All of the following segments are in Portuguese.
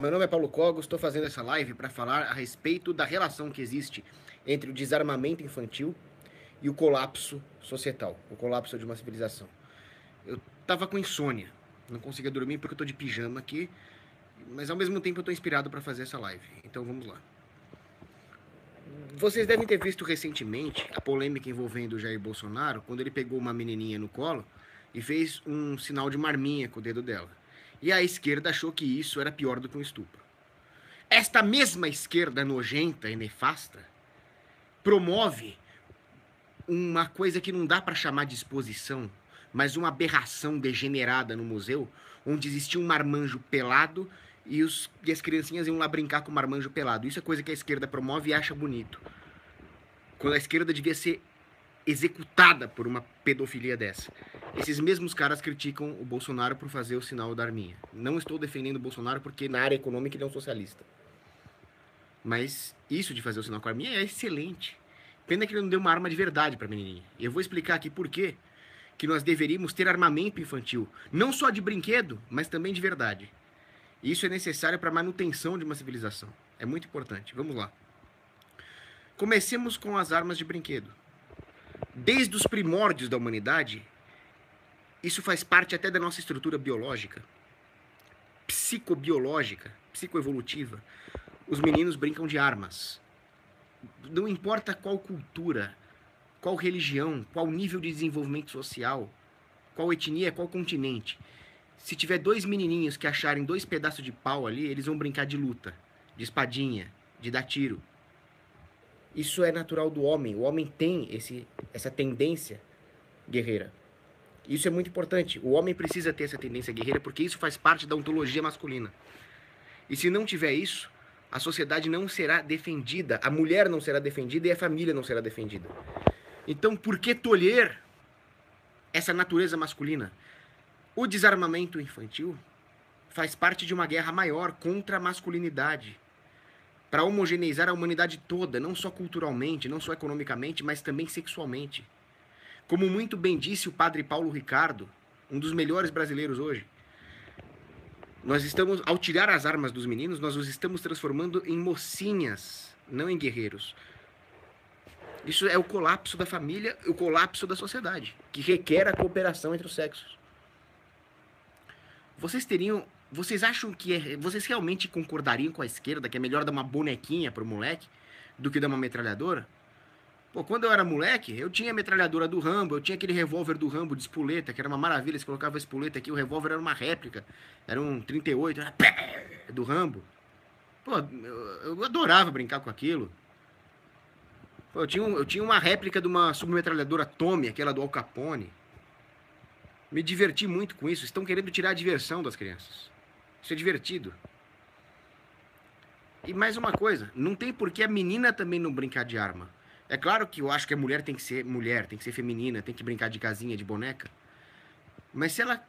Meu nome é Paulo Cogos, estou fazendo essa live para falar a respeito da relação que existe entre o desarmamento infantil e o colapso societal, o colapso de uma civilização. Eu estava com insônia, não conseguia dormir porque eu estou de pijama aqui, mas ao mesmo tempo eu estou inspirado para fazer essa live, então vamos lá. Vocês devem ter visto recentemente a polêmica envolvendo o Jair Bolsonaro, quando ele pegou uma menininha no colo e fez um sinal de marminha com o dedo dela. E a esquerda achou que isso era pior do que um estupro. Esta mesma esquerda nojenta e nefasta promove uma coisa que não dá para chamar de exposição, mas uma aberração degenerada no museu, onde existia um marmanjo pelado e as criancinhas iam lá brincar com o marmanjo pelado. Isso é coisa que a esquerda promove e acha bonito. Quando a esquerda devia ser executada por uma pedofilia dessa. Esses mesmos caras criticam o Bolsonaro por fazer o sinal da arminha. Não estou defendendo o Bolsonaro porque na área econômica ele é um socialista. Mas isso de fazer o sinal com a arminha é excelente. Pena que ele não deu uma arma de verdade para a menininha. E eu vou explicar aqui por quê que nós deveríamos ter armamento infantil. Não só de brinquedo, mas também de verdade. E isso é necessário para a manutenção de uma civilização. É muito importante. Vamos lá. Comecemos com as armas de brinquedo. Desde os primórdios da humanidade, isso faz parte até da nossa estrutura biológica, psicobiológica, psicoevolutiva. Os meninos brincam de armas. Não importa qual cultura, qual religião, qual nível de desenvolvimento social, qual etnia, qual continente. Se tiver dois menininhos que acharem dois pedaços de pau ali, eles vão brincar de luta, de espadinha, de dar tiro. Isso é natural do homem. O homem tem essa tendência guerreira. Isso é muito importante. O homem precisa ter essa tendência guerreira porque isso faz parte da ontologia masculina. E se não tiver isso, a sociedade não será defendida, a mulher não será defendida e a família não será defendida. Então, por que tolher essa natureza masculina? O desarmamento infantil faz parte de uma guerra maior contra a masculinidade, para homogeneizar a humanidade toda, não só culturalmente, não só economicamente, mas também sexualmente. Como muito bem disse o padre Paulo Ricardo, um dos melhores brasileiros hoje, nós estamos, ao tirar as armas dos meninos, nós os estamos transformando em mocinhas, não em guerreiros. Isso é o colapso da família, o colapso da sociedade, que requer a cooperação entre os sexos. Vocês acham que vocês realmente concordariam com a esquerda que é melhor dar uma bonequinha pro moleque do que dar uma metralhadora? Pô, quando eu era moleque, eu tinha a metralhadora do Rambo, eu tinha aquele revólver do Rambo de espoleta, que era uma maravilha, você colocava a espoleta aqui, o revólver era uma réplica, era um 38, era do Rambo. Pô, eu adorava brincar com aquilo. Pô, eu tinha uma réplica de uma submetralhadora Tommy, aquela do Al Capone. Me diverti muito com isso, estão querendo tirar a diversão das crianças. Isso é divertido. E mais uma coisa, não tem por que a menina também não brincar de arma. É claro que eu acho que a mulher, tem que ser feminina, tem que brincar de casinha, de boneca. Mas se ela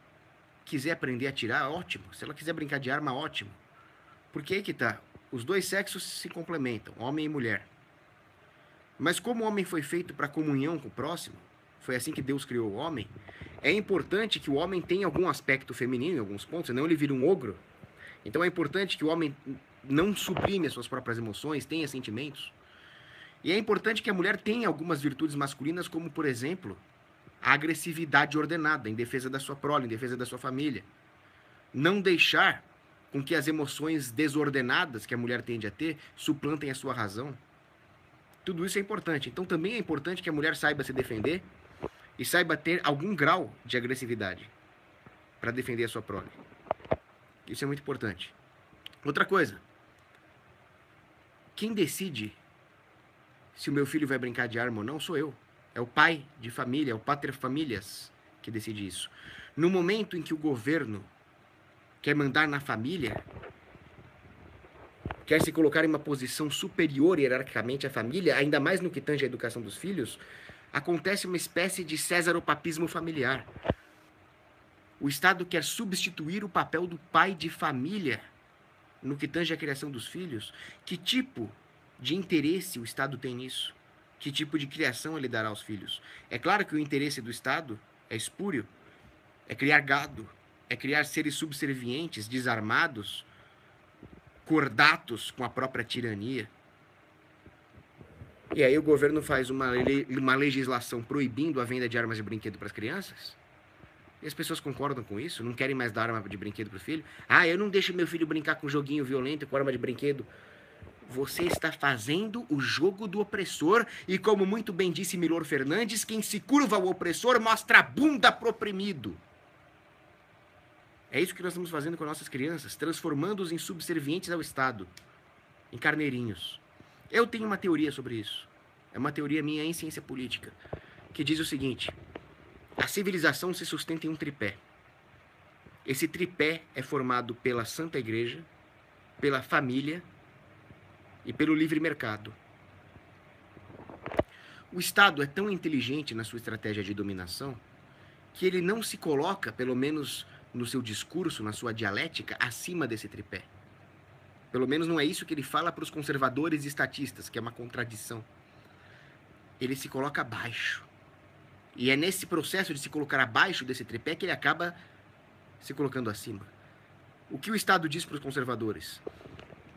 quiser aprender a atirar, ótimo. Se ela quiser brincar de arma, ótimo. Porque aí que tá, os dois sexos se complementam, homem e mulher. Mas como o homem foi feito para comunhão com o próximo, foi assim que Deus criou o homem, é importante que o homem tenha algum aspecto feminino em alguns pontos, senão ele vira um ogro. Então é importante que o homem não suprime as suas próprias emoções, tenha sentimentos. E é importante que a mulher tenha algumas virtudes masculinas, como, por exemplo, a agressividade ordenada, em defesa da sua prole, em defesa da sua família. Não deixar com que as emoções desordenadas que a mulher tende a ter suplantem a sua razão. Tudo isso é importante. Então também é importante que a mulher saiba se defender e saiba ter algum grau de agressividade para defender a sua prole. Isso é muito importante. Outra coisa. Quem decide se o meu filho vai brincar de arma ou não sou eu. É o pai de família, é o pater familias que decide isso. No momento em que o governo quer mandar na família, quer se colocar em uma posição superior hierarquicamente à família, ainda mais no que tange a educação dos filhos, acontece uma espécie de césaropapismo familiar. O Estado quer substituir o papel do pai de família no que tange a criação dos filhos. Que tipo de interesse o Estado tem nisso? Que tipo de criação ele dará aos filhos? É claro que o interesse do Estado é espúrio, é criar gado, é criar seres subservientes, desarmados, cordatos com a própria tirania. E aí o governo faz uma legislação proibindo a venda de armas de brinquedo para as crianças. E as pessoas concordam com isso? Não querem mais dar arma de brinquedo para o filho? Ah, eu não deixo meu filho brincar com joguinho violento, com arma de brinquedo. Você está fazendo o jogo do opressor. E como muito bem disse Milor Fernandes, quem se curva ao opressor mostra a bunda pro oprimido. É isso que nós estamos fazendo com nossas crianças, transformando-os em subservientes ao Estado, em carneirinhos. Eu tenho uma teoria sobre isso. É uma teoria minha em ciência política, que diz o seguinte: a civilização se sustenta em um tripé. Esse tripé é formado pela Santa Igreja, pela família e pelo livre mercado. O Estado é tão inteligente na sua estratégia de dominação que ele não se coloca, pelo menos no seu discurso, na sua dialética, acima desse tripé. Pelo menos não é isso que ele fala para os conservadores e estatistas, que é uma contradição. Ele se coloca abaixo. E é nesse processo de se colocar abaixo desse tripé que ele acaba se colocando acima. O que o Estado diz para os conservadores?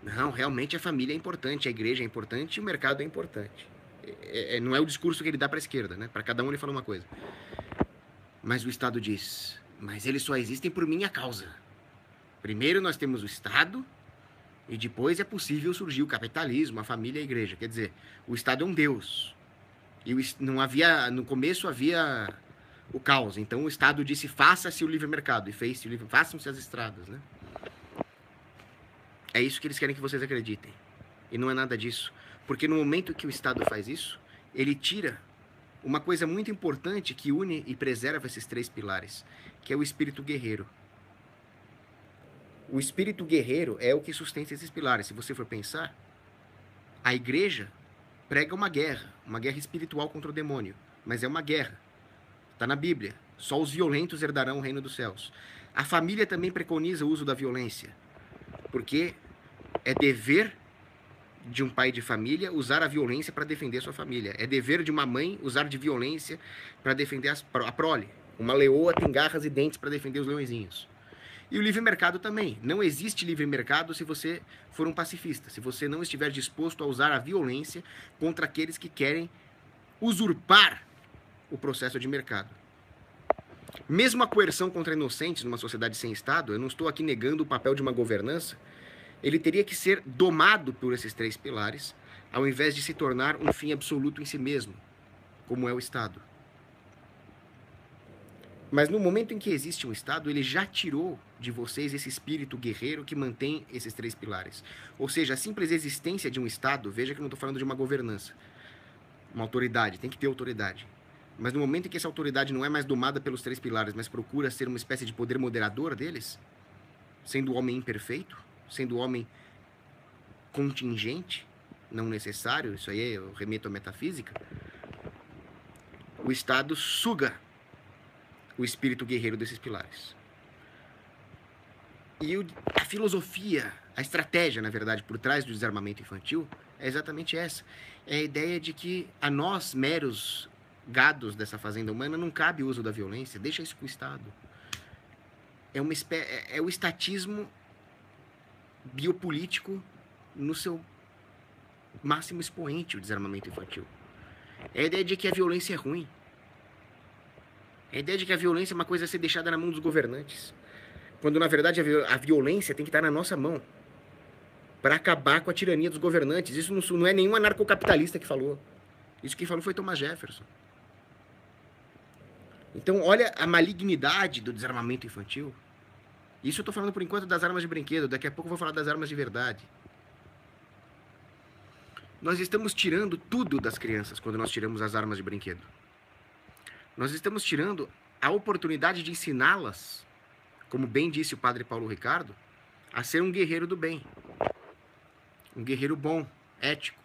Não, realmente a família é importante, a igreja é importante e o mercado é importante. Não é o discurso que ele dá para a esquerda, né? Para cada um ele fala uma coisa. Mas o Estado diz: mas eles só existem por minha causa. Primeiro nós temos o Estado e depois é possível surgir o capitalismo, a família e a igreja. Quer dizer, o Estado é um Deus. E não havia, no começo havia o caos. Então o Estado disse: faça-se o livre mercado. E fez-se o livre, façam-se as estradas, né? É isso que eles querem que vocês acreditem. E não é nada disso. Porque no momento que o Estado faz isso, ele tira uma coisa muito importante que une e preserva esses três pilares, que é o espírito guerreiro. O espírito guerreiro é o que sustenta esses pilares. Se você for pensar, a igreja prega uma guerra espiritual contra o demônio, mas é uma guerra. Está na Bíblia. Só os violentos herdarão o reino dos céus. A família também preconiza o uso da violência, porque é dever de um pai de família usar a violência para defender a sua família. É dever de uma mãe usar de violência para defender a prole. Uma leoa tem garras e dentes para defender os leõezinhos. E o livre mercado também. Não existe livre mercado se você for um pacifista, se você não estiver disposto a usar a violência contra aqueles que querem usurpar o processo de mercado. Mesmo a coerção contra inocentes numa sociedade sem Estado, eu não estou aqui negando o papel de uma governança, ele teria que ser domado por esses três pilares, ao invés de se tornar um fim absoluto em si mesmo, como é o Estado. Mas no momento em que existe um Estado, ele já tirou de vocês esse espírito guerreiro que mantém esses três pilares. Ou seja, a simples existência de um Estado, veja que eu não estou falando de uma governança, uma autoridade, tem que ter autoridade. Mas no momento em que essa autoridade não é mais domada pelos três pilares, mas procura ser uma espécie de poder moderador deles, sendo o homem imperfeito, sendo o homem contingente, não necessário, isso aí eu remeto à metafísica, o Estado suga o espírito guerreiro desses pilares. E a filosofia, a estratégia, na verdade, por trás do desarmamento infantil é exatamente essa. É a ideia de que a nós, meros gados dessa fazenda humana, não cabe o uso da violência, deixa isso com o Estado. É o estatismo biopolítico no seu máximo expoente, o desarmamento infantil. É a ideia de que a violência é ruim. É a ideia de que a violência é uma coisa a ser deixada na mão dos governantes. Quando, na verdade, a violência tem que estar na nossa mão para acabar com a tirania dos governantes. Isso não é nenhum anarcocapitalista que falou. Isso quem falou foi Thomas Jefferson. Então, olha a malignidade do desarmamento infantil. Isso eu estou falando, por enquanto, das armas de brinquedo. Daqui a pouco eu vou falar das armas de verdade. Nós estamos tirando tudo das crianças quando nós tiramos as armas de brinquedo. Nós estamos tirando a oportunidade de ensiná-las, como bem disse o padre Paulo Ricardo, a ser um guerreiro do bem. Um guerreiro bom, ético.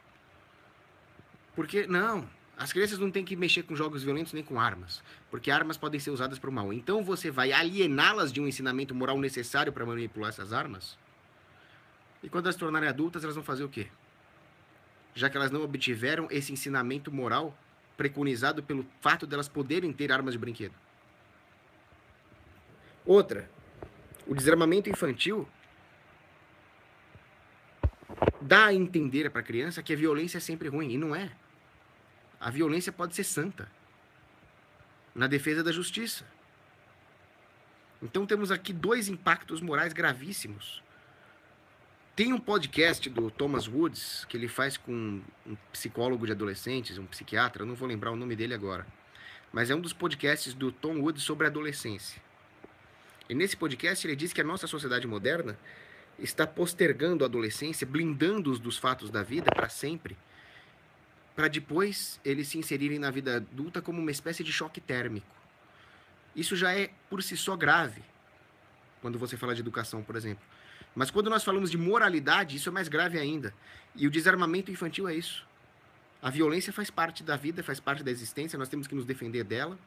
Porque, não, as crianças não têm que mexer com jogos violentos nem com armas, porque armas podem ser usadas para o mal. Então você vai aliená-las de um ensinamento moral necessário para manipular essas armas, e quando elas se tornarem adultas, elas vão fazer o quê? Já que elas não obtiveram esse ensinamento moral preconizado pelo fato delas poderem ter armas de brinquedo. Outra, o desarmamento infantil dá a entender para a criança que a violência é sempre ruim, e não é. A violência pode ser santa, na defesa da justiça. Então temos aqui dois impactos morais gravíssimos. Tem um podcast do Thomas Woods, que ele faz com um psicólogo de adolescentes, um psiquiatra, eu não vou lembrar o nome dele agora, mas é um dos podcasts do Tom Woods sobre a adolescência. E nesse podcast ele diz que a nossa sociedade moderna está postergando a adolescência, blindando-os dos fatos da vida para sempre, para depois eles se inserirem na vida adulta como uma espécie de choque térmico. Isso já é por si só grave, quando você fala de educação, por exemplo. Mas quando nós falamos de moralidade, isso é mais grave ainda. E o desarmamento infantil é isso. A violência faz parte da vida, faz parte da existência, nós temos que nos defender dela.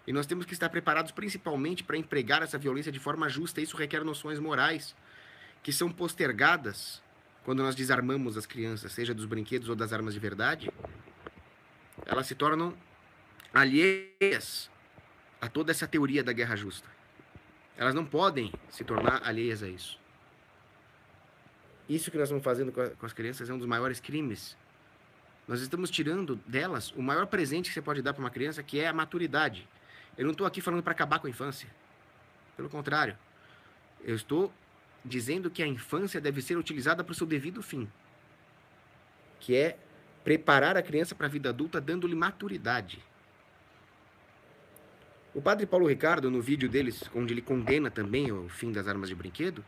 E nós temos que estar preparados principalmente para empregar essa violência de forma justa. Isso requer noções morais que são postergadas quando nós desarmamos as crianças, seja dos brinquedos ou das armas de verdade. Elas se tornam alheias a toda essa teoria da guerra justa. Elas não podem se tornar alheias a isso. Isso que nós estamos fazendo com as crianças é um dos maiores crimes. Nós estamos tirando delas o maior presente que você pode dar para uma criança, que é a maturidade. Eu não estou aqui falando para acabar com a infância. Pelo contrário. Eu estou dizendo que a infância deve ser utilizada para o seu devido fim. Que é preparar a criança para a vida adulta, dando-lhe maturidade. O padre Paulo Ricardo, no vídeo deles, onde ele condena também o fim das armas de brinquedo,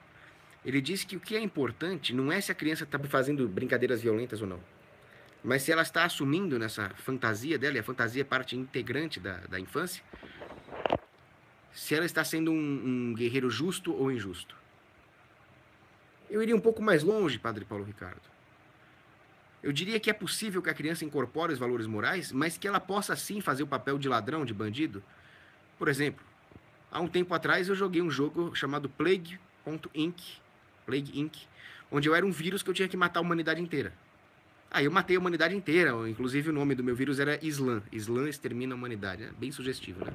ele diz que o que é importante não é se a criança está fazendo brincadeiras violentas ou não, mas se ela está assumindo nessa fantasia dela, e a fantasia é parte integrante da infância, se ela está sendo um guerreiro justo ou injusto. Eu iria um pouco mais longe, padre Paulo Ricardo. Eu diria que é possível que a criança incorpore os valores morais, mas que ela possa sim fazer o papel de ladrão, de bandido. Por exemplo, há um tempo atrás eu joguei um jogo chamado Plague.inc, onde eu era um vírus que eu tinha que matar a humanidade inteira. Aí eu matei a humanidade inteira, inclusive o nome do meu vírus era Islam. Islam extermina a humanidade, né? Bem sugestivo, né?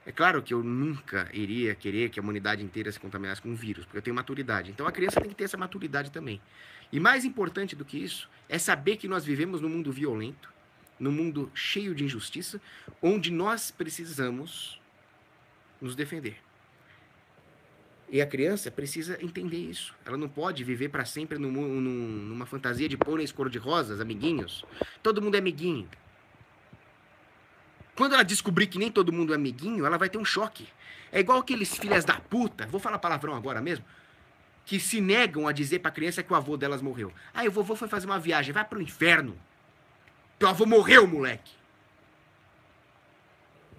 É claro que eu nunca iria querer que a humanidade inteira se contaminasse com um vírus, porque eu tenho maturidade. Então a criança tem que ter essa maturidade também. E mais importante do que isso, é saber que nós vivemos num mundo violento, num mundo cheio de injustiça, onde nós precisamos nos defender. E a criança precisa entender isso. Ela não pode viver para sempre numa fantasia de pôneis cor-de-rosas, amiguinhos. Todo mundo é amiguinho. Quando ela descobrir que nem todo mundo é amiguinho, ela vai ter um choque. É igual aqueles filhas da puta, vou falar palavrão agora mesmo, que se negam a dizer para a criança que o avô delas morreu. Ah, o vovô foi fazer uma viagem, vai pro inferno. Teu avô morreu, moleque.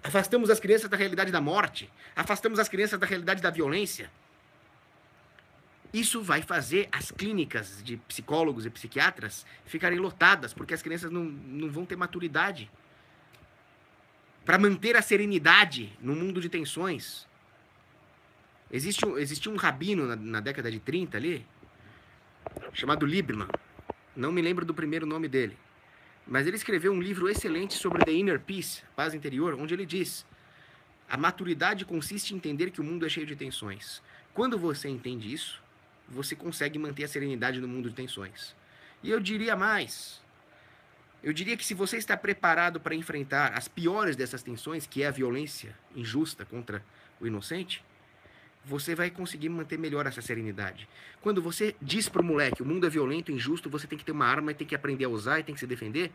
Afastamos as crianças da realidade da morte. Afastamos as crianças da realidade da violência. Isso vai fazer as clínicas de psicólogos e psiquiatras ficarem lotadas, porque as crianças não vão ter maturidade para manter a serenidade no mundo de tensões. Existia um rabino na década de 30 ali, chamado Lieberman. Não me lembro do primeiro nome dele. Mas ele escreveu um livro excelente sobre The Inner Peace, Paz Interior, onde ele diz: a maturidade consiste em entender que o mundo é cheio de tensões. Quando você entende isso, você consegue manter a serenidade no mundo de tensões. E eu diria mais. Eu diria que se você está preparado para enfrentar as piores dessas tensões, que é a violência injusta contra o inocente, você vai conseguir manter melhor essa serenidade. Quando você diz para o moleque, o mundo é violento, injusto, você tem que ter uma arma e tem que aprender a usar e tem que se defender,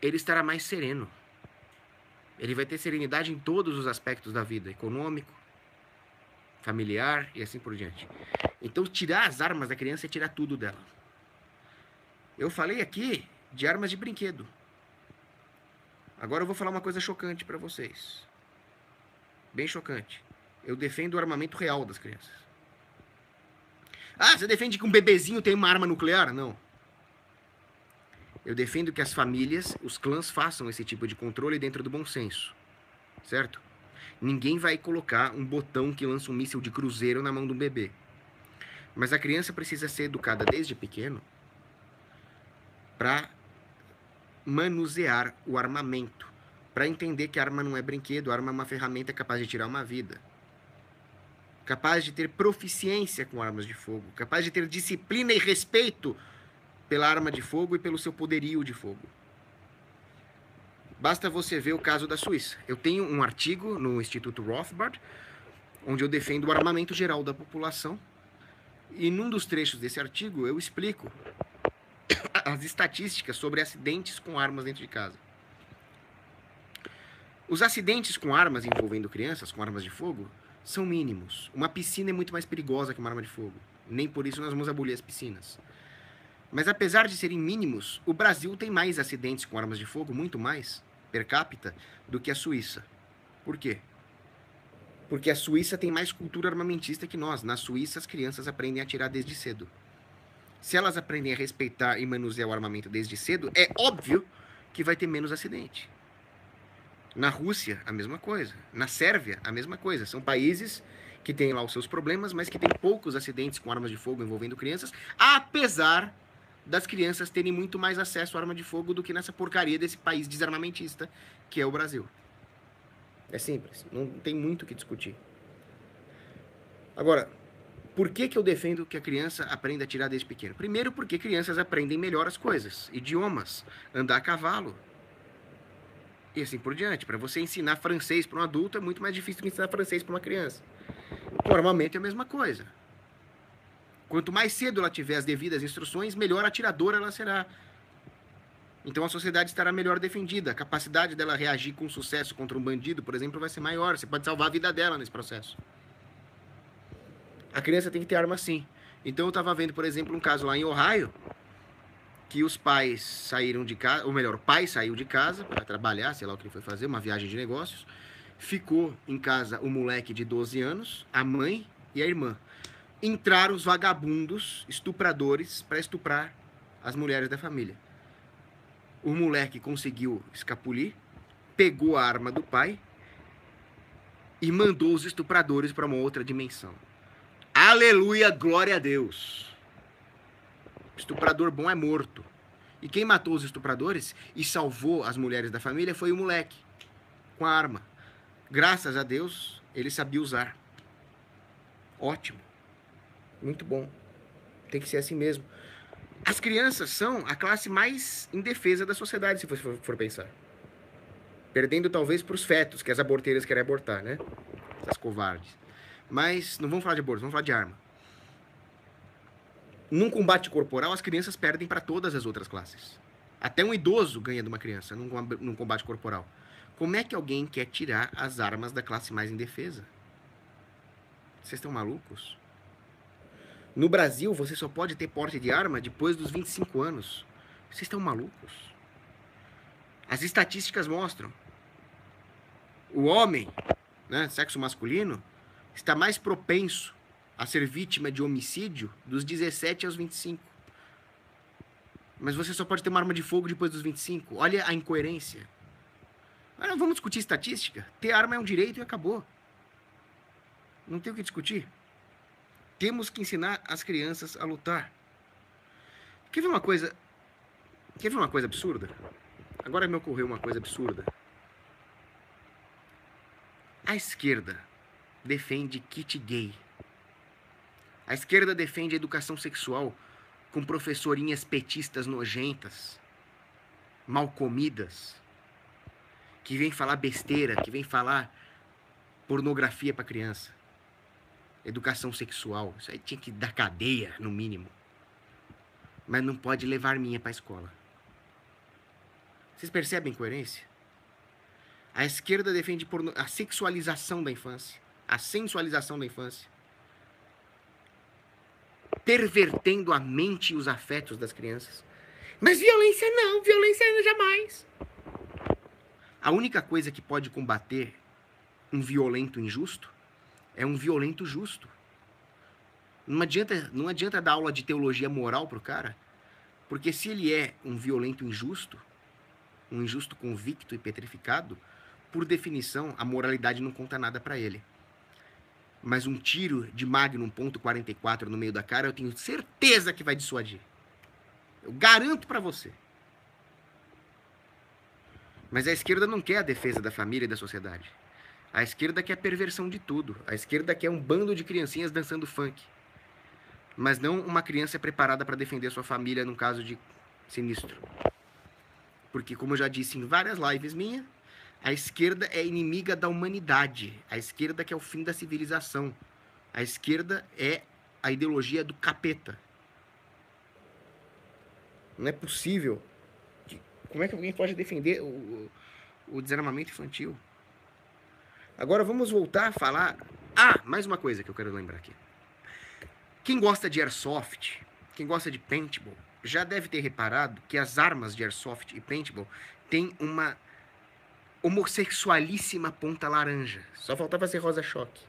ele estará mais sereno. Ele vai ter serenidade em todos os aspectos da vida, econômico, familiar e assim por diante. Então, tirar as armas da criança é tirar tudo dela. Eu falei aqui de armas de brinquedo. Agora eu vou falar uma coisa chocante para vocês. Bem chocante. Eu defendo o armamento real das crianças. Ah, você defende que um bebezinho tem uma arma nuclear? Não. Eu defendo que as famílias, os clãs, façam esse tipo de controle dentro do bom senso. Certo? Ninguém vai colocar um botão que lança um míssil de cruzeiro na mão de um bebê. Mas a criança precisa ser educada desde pequeno para manusear o armamento, para entender que a arma não é brinquedo, a arma é uma ferramenta capaz de tirar uma vida. capaz de ter proficiência com armas de fogo, capaz de ter disciplina e respeito pela arma de fogo e pelo seu poderio de fogo. Basta você ver o caso da Suíça. Eu tenho um artigo no Instituto Rothbard, onde eu defendo o armamento geral da população, e num dos trechos desse artigo eu explico as estatísticas sobre acidentes com armas dentro de casa. Os acidentes com armas envolvendo crianças, com armas de fogo, são mínimos. Uma piscina é muito mais perigosa que uma arma de fogo. Nem por isso nós vamos abolir as piscinas. Mas apesar de serem mínimos, o Brasil tem mais acidentes com armas de fogo, muito mais, per capita, do que a Suíça. Por quê? Porque a Suíça tem mais cultura armamentista que nós. Na Suíça, as crianças aprendem a atirar desde cedo. Se elas aprendem a respeitar e manusear o armamento desde cedo, é óbvio que vai ter menos acidente. Na Rússia, a mesma coisa. Na Sérvia, a mesma coisa. São países que têm lá os seus problemas, mas que têm poucos acidentes com armas de fogo envolvendo crianças, apesar das crianças terem muito mais acesso à arma de fogo do que nessa porcaria desse país desarmamentista que é o Brasil. É simples, não tem muito o que discutir. Agora, por que eu defendo que a criança aprenda a atirar desde pequeno? Primeiro, porque crianças aprendem melhor as coisas, idiomas, andar a cavalo, e assim por diante. Para você ensinar francês para um adulto é muito mais difícil do que ensinar francês para uma criança. O armamento é a mesma coisa. Quanto mais cedo ela tiver as devidas instruções, melhor atiradora ela será. Então a sociedade estará melhor defendida. A capacidade dela reagir com sucesso contra um bandido, por exemplo, vai ser maior. Você pode salvar a vida dela nesse processo. A criança tem que ter arma sim. Então eu estava vendo, por exemplo, um caso lá em Ohio, que os pais saíram de casa, ou melhor, o pai saiu de casa para trabalhar, sei lá o que ele foi fazer, uma viagem de negócios. Ficou em casa o moleque de 12 anos, a mãe e a irmã. Entraram os vagabundos, estupradores, para estuprar as mulheres da família. O moleque conseguiu escapulir, pegou a arma do pai e mandou os estupradores para uma outra dimensão. Aleluia, glória a Deus. O estuprador bom é morto. E quem matou os estupradores e salvou as mulheres da família foi o moleque, com a arma. Graças a Deus, ele sabia usar. Ótimo. Muito bom. Tem que ser assim mesmo. As crianças são a classe mais indefesa da sociedade, se você for pensar. Perdendo talvez para os fetos, que as aborteiras querem abortar, né? Essas covardes. Mas não vamos falar de aborto, vamos falar de arma. Num combate corporal, as crianças perdem para todas as outras classes. Até um idoso ganha de uma criança num combate corporal. Como é que alguém quer tirar as armas da classe mais indefesa? Vocês estão malucos? No Brasil, você só pode ter porte de arma depois dos 25 anos. Vocês estão malucos? As estatísticas mostram. O homem, né, sexo masculino, está mais propenso a ser vítima de homicídio dos 17 aos 25. Mas você só pode ter uma arma de fogo depois dos 25. Olha a incoerência. Agora vamos discutir estatística? Ter arma é um direito e acabou. Não tem o que discutir. Temos que ensinar as crianças a lutar. Quer ver uma coisa absurda? Agora me ocorreu uma coisa absurda. A esquerda defende kit gay. A esquerda defende a educação sexual com professorinhas petistas nojentas, mal comidas, que vem falar besteira, que vem falar pornografia para criança. Educação sexual, isso aí tinha que dar cadeia, no mínimo. Mas não pode levar minha para a escola. Vocês percebem a incoerência? A esquerda defende a sexualização da infância, a sensualização da infância, pervertendo a mente e os afetos das crianças. Mas violência não, violência jamais. A única coisa que pode combater um violento injusto é um violento justo. Não adianta dar aula de teologia moral pro cara, porque se ele é um violento injusto, um injusto convicto e petrificado, por definição, a moralidade não conta nada para ele. Mas um tiro de Magnum .44 no meio da cara, eu tenho certeza que vai dissuadir. Eu garanto para você. Mas a esquerda não quer a defesa da família e da sociedade. A esquerda quer perversão de tudo. A esquerda quer um bando de criancinhas dançando funk. Mas não uma criança preparada para defender sua família num caso de sinistro. Porque, como eu já disse em várias lives minhas, a esquerda é inimiga da humanidade. A esquerda quer o fim da civilização. A esquerda é a ideologia do capeta. Não é possível. Como é que alguém pode defender o desarmamento infantil? Agora vamos voltar a falar... mais uma coisa que eu quero lembrar aqui. Quem gosta de airsoft, quem gosta de paintball, já deve ter reparado que as armas de airsoft e paintball têm uma homossexualíssima ponta laranja. Só faltava ser rosa-choque.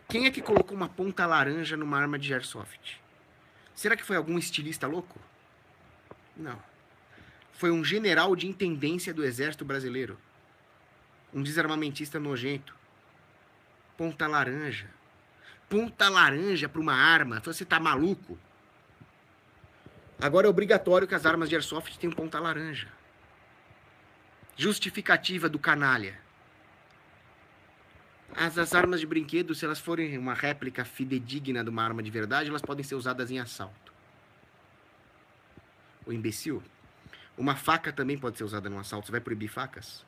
Quem é que colocou uma ponta laranja numa arma de airsoft? Será que foi algum estilista louco? Não. Foi um general de intendência do exército brasileiro. Um desarmamentista nojento. Ponta laranja. Ponta laranja para uma arma. Você tá maluco? Agora é obrigatório que as armas de airsoft tenham ponta laranja. Justificativa do canalha. As armas de brinquedo, se elas forem uma réplica fidedigna de uma arma de verdade, elas podem ser usadas em assalto. O imbecil. Uma faca também pode ser usada num assalto. Você vai proibir facas?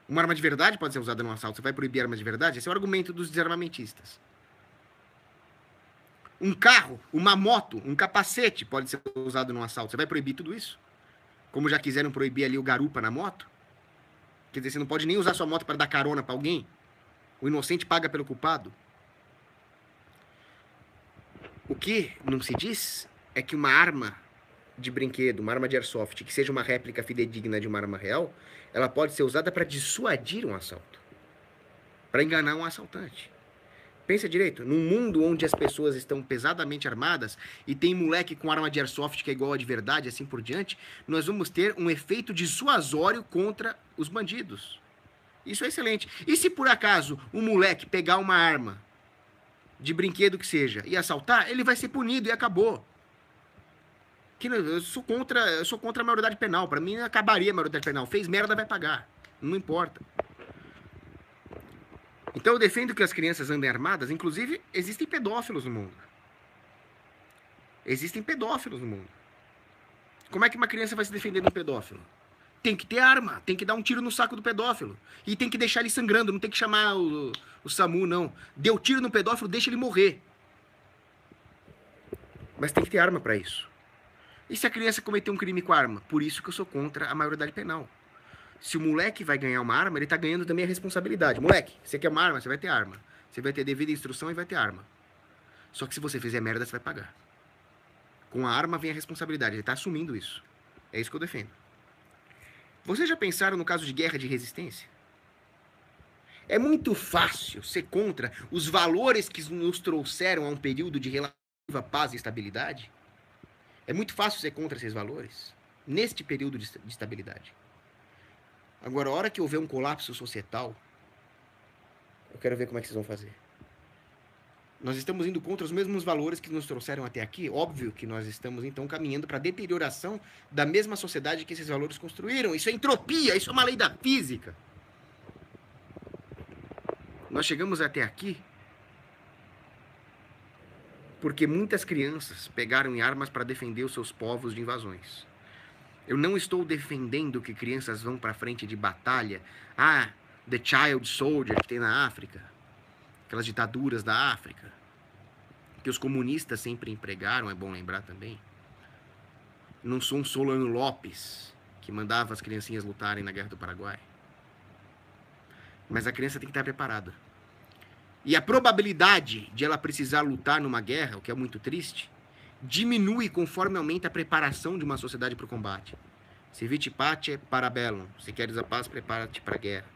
Uma arma de verdade pode ser usada num assalto. Você vai proibir armas de verdade? Esse é o argumento dos desarmamentistas. Um carro, uma moto, um capacete pode ser usado num assalto. Você vai proibir tudo isso? Como já quiseram proibir ali o garupa na moto? Quer dizer, você não pode nem usar sua moto para dar carona para alguém? O inocente paga pelo culpado? O que não se diz é que uma arma de brinquedo, uma arma de airsoft, que seja uma réplica fidedigna de uma arma real, ela pode ser usada para dissuadir um assalto. Para enganar um assaltante. Pensa direito, num mundo onde as pessoas estão pesadamente armadas e tem moleque com arma de airsoft que é igual a de verdade, assim por diante, nós vamos ter um efeito dissuasório contra os bandidos. Isso é excelente. E se por acaso o moleque pegar uma arma de brinquedo que seja e assaltar, ele vai ser punido e acabou. Eu sou contra a maioridade penal. Para mim acabaria a maioridade penal. Fez merda, vai pagar. Não importa. Então eu defendo que as crianças andem armadas. Inclusive, existem pedófilos no mundo. Existem pedófilos no mundo. Como é que uma criança vai se defender de um pedófilo? Tem que ter arma, tem que dar um tiro no saco do pedófilo. E tem que deixar ele sangrando, não tem que chamar o SAMU, não. Deu tiro no pedófilo, deixa ele morrer. Mas tem que ter arma para isso. E se a criança cometer um crime com arma? Por isso que eu sou contra a maioridade penal. Se o moleque vai ganhar uma arma, ele tá ganhando também a responsabilidade. Moleque, você quer uma arma? Você vai ter arma. Você vai ter devida instrução e vai ter arma. Só que se você fizer merda, você vai pagar. Com a arma vem a responsabilidade. Ele tá assumindo isso. É isso que eu defendo. Vocês já pensaram no caso de guerra de resistência? É muito fácil ser contra os valores que nos trouxeram a um período de relativa paz e estabilidade. É muito fácil ser contra esses valores, neste período de estabilidade. Agora, a hora que houver um colapso societal, eu quero ver como é que vocês vão fazer. Nós estamos indo contra os mesmos valores que nos trouxeram até aqui. Óbvio que nós estamos, então, caminhando para a deterioração da mesma sociedade que esses valores construíram. Isso é entropia, isso é uma lei da física. Nós chegamos até aqui porque muitas crianças pegaram em armas para defender os seus povos de invasões. Eu não estou defendendo que crianças vão para frente de batalha. The Child Soldier que tem na África. Aquelas ditaduras da África. Que os comunistas sempre empregaram, é bom lembrar também. Não sou um Solano Lopes, que mandava as criancinhas lutarem na Guerra do Paraguai. Mas a criança tem que estar preparada. E a probabilidade de ela precisar lutar numa guerra, o que é muito triste, diminui conforme aumenta a preparação de uma sociedade para o combate. Se vite pace para bellum. Se queres a paz, prepara-te para a guerra.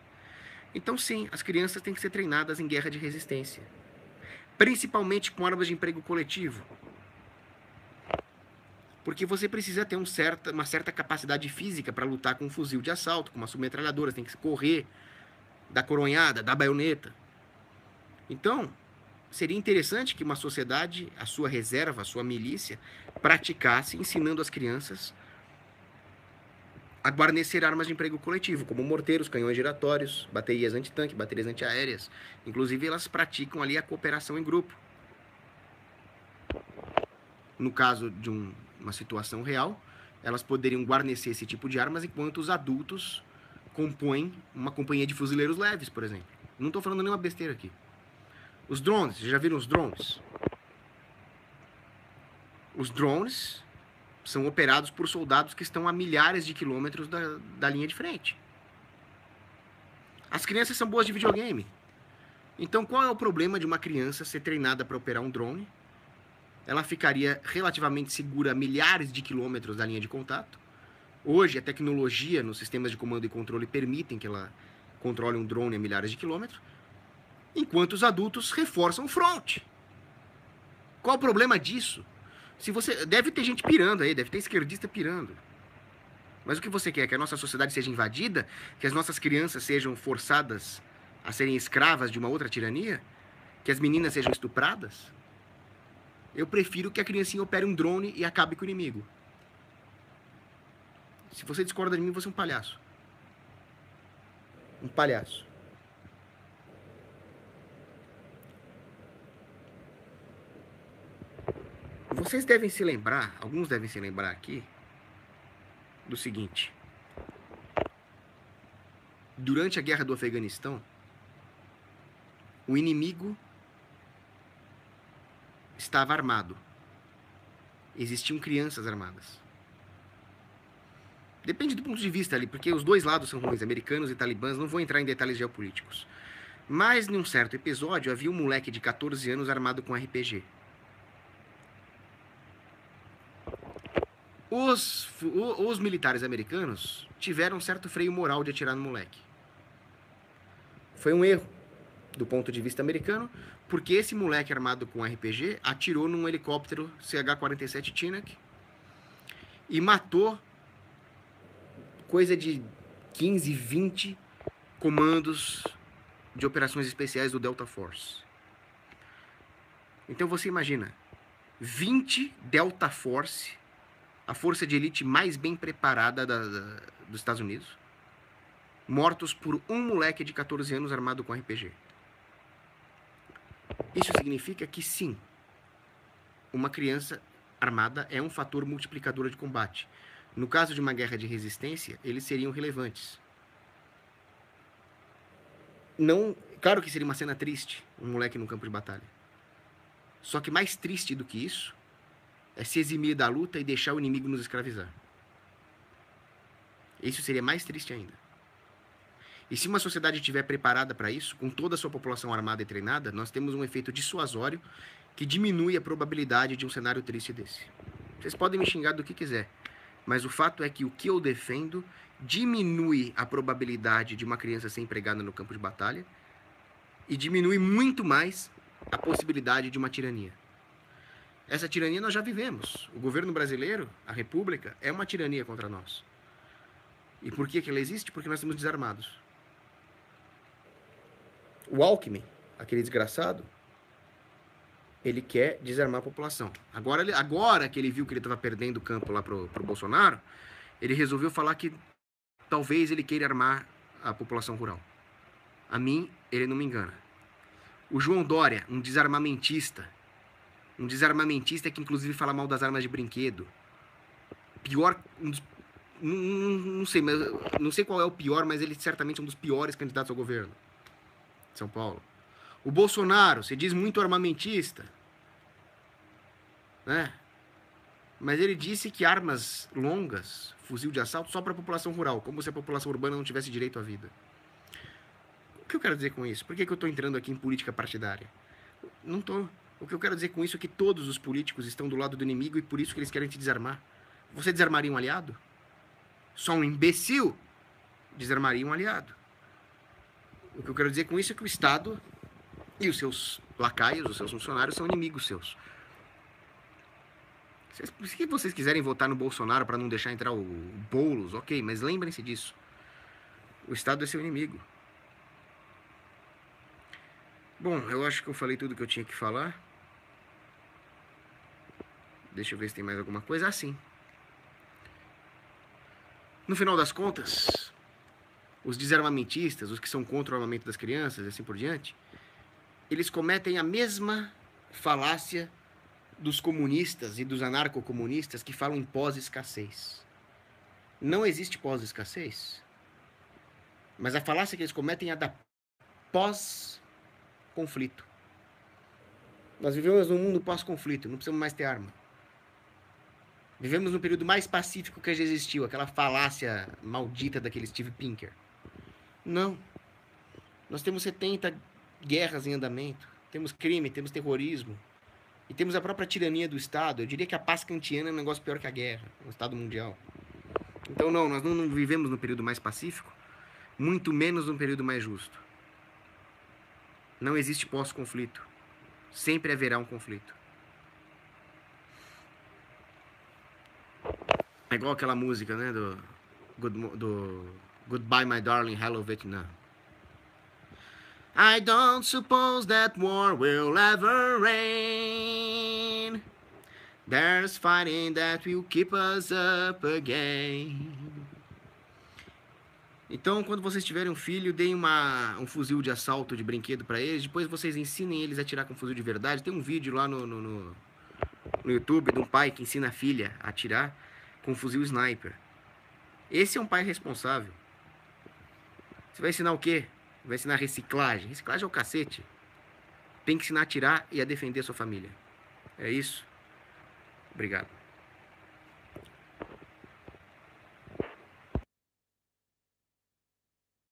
Então, sim, as crianças têm que ser treinadas em guerra de resistência. Principalmente com armas de emprego coletivo. Porque você precisa ter uma certa capacidade física para lutar com um fuzil de assalto, com uma submetralhadora. Você tem que correr, dar coronhada, dar baioneta. Então, seria interessante que uma sociedade, a sua reserva, a sua milícia, praticasse ensinando as crianças a guarnecer armas de emprego coletivo, como morteiros, canhões giratórios, baterias antitanque, baterias antiaéreas. Inclusive, elas praticam ali a cooperação em grupo. No caso de uma situação real, elas poderiam guarnecer esse tipo de armas enquanto os adultos compõem uma companhia de fuzileiros leves, por exemplo. Não estou falando nenhuma besteira aqui. Os drones, vocês já viram os drones? Os drones são operados por soldados que estão a milhares de quilômetros da linha de frente. As crianças são boas de videogame. Então, qual é o problema de uma criança ser treinada para operar um drone? Ela ficaria relativamente segura a milhares de quilômetros da linha de contato. Hoje, a tecnologia nos sistemas de comando e controle permitem que ela controle um drone a milhares de quilômetros, enquanto os adultos reforçam o front. Qual o problema disso? Se você deve ter gente pirando aí, deve ter esquerdista pirando. Mas o que você quer? Que a nossa sociedade seja invadida? Que as nossas crianças sejam forçadas a serem escravas de uma outra tirania? Que as meninas sejam estupradas? Eu prefiro que a criancinha opere um drone e acabe com o inimigo. Se você discorda de mim, você é um palhaço. Um palhaço. Vocês devem se lembrar, alguns devem se lembrar aqui, do seguinte. Durante a guerra do Afeganistão, o inimigo estava armado. Existiam crianças armadas. Depende do ponto de vista ali, porque os dois lados são ruins, americanos e talibãs, não vou entrar em detalhes geopolíticos. Mas, num certo episódio, havia um moleque de 14 anos armado com RPG. Os militares americanos tiveram um certo freio moral de atirar no moleque. Foi um erro, do ponto de vista americano, porque esse moleque armado com RPG atirou num helicóptero CH-47 Chinook e matou coisa de 15, 20 comandos de operações especiais do Delta Force. Então você imagina, 20 Delta Force, a força de elite mais bem preparada dos Estados Unidos, mortos por um moleque de 14 anos armado com RPG. Isso significa que sim, uma criança armada é um fator multiplicador de combate. No caso de uma guerra de resistência, eles seriam relevantes. Não, claro que seria uma cena triste, um moleque no campo de batalha. Só que mais triste do que isso é se eximir da luta e deixar o inimigo nos escravizar. Isso seria mais triste ainda. E se uma sociedade estiver preparada para isso, com toda a sua população armada e treinada, nós temos um efeito dissuasório que diminui a probabilidade de um cenário triste desse. Vocês podem me xingar do que quiser, mas o fato é que o que eu defendo diminui a probabilidade de uma criança ser empregada no campo de batalha e diminui muito mais a possibilidade de uma tirania. Essa tirania nós já vivemos. O governo brasileiro, a República, é uma tirania contra nós. E por que ela existe? Porque nós estamos desarmados. O Alckmin, aquele desgraçado, ele quer desarmar a população. Agora que ele viu que ele estava perdendo o campo lá pro Bolsonaro, ele resolveu falar que talvez ele queira armar a população rural. A mim, ele não me engana. O João Dória, um desarmamentista que inclusive fala mal das armas de brinquedo. Pior, não sei, mas não sei qual é o pior, mas ele certamente é um dos piores candidatos ao governo de São Paulo. O Bolsonaro, se diz muito armamentista, né? Mas ele disse que armas longas, fuzil de assalto, só para a população rural, como se a população urbana não tivesse direito à vida. O que eu quero dizer com isso? Por que eu estou entrando aqui em política partidária? Não estou. O que eu quero dizer com isso é que todos os políticos estão do lado do inimigo e por isso que eles querem te desarmar. Você desarmaria um aliado? Só um imbecil desarmaria um aliado. O que eu quero dizer com isso é que o Estado e os seus lacaios, os seus funcionários, são inimigos seus. Se vocês quiserem votar no Bolsonaro para não deixar entrar o Boulos, ok, mas lembrem-se disso. O Estado é seu inimigo. Bom, eu acho que eu falei tudo que eu tinha que falar. Deixa eu ver se tem mais alguma coisa. Ah, sim. No final das contas, os desarmamentistas, os que são contra o armamento das crianças e assim por diante, eles cometem a mesma falácia dos comunistas e dos anarcocomunistas que falam em pós-escassez. Não existe pós-escassez, mas a falácia que eles cometem é a da pós-conflito. Nós vivemos num mundo pós-conflito, não precisamos mais ter arma. Vivemos no período mais pacífico que já existiu, aquela falácia maldita daquele Steve Pinker. Não. Nós temos 70 guerras em andamento, temos crime, temos terrorismo, e temos a própria tirania do Estado. Eu diria que a paz kantiana é um negócio pior que a guerra, o Estado mundial. Então não, nós não vivemos no período mais pacífico, muito menos no período mais justo. Não existe pós-conflito. Sempre haverá um conflito. É igual aquela música, né, do Goodbye My Darling, Hello Vietnam. I don't suppose that war will ever end. There's fighting that will keep us up again. Então, quando vocês tiverem um filho, deem um fuzil de assalto de brinquedo para eles. Depois vocês ensinem eles a atirar com um fuzil de verdade. Tem um vídeo lá no YouTube de um pai que ensina a filha a atirar com um fuzil sniper. Esse é um pai responsável. Você vai ensinar o quê? Vai ensinar reciclagem. Reciclagem é o cacete. Tem que ensinar a atirar e a defender a sua família. É isso. Obrigado.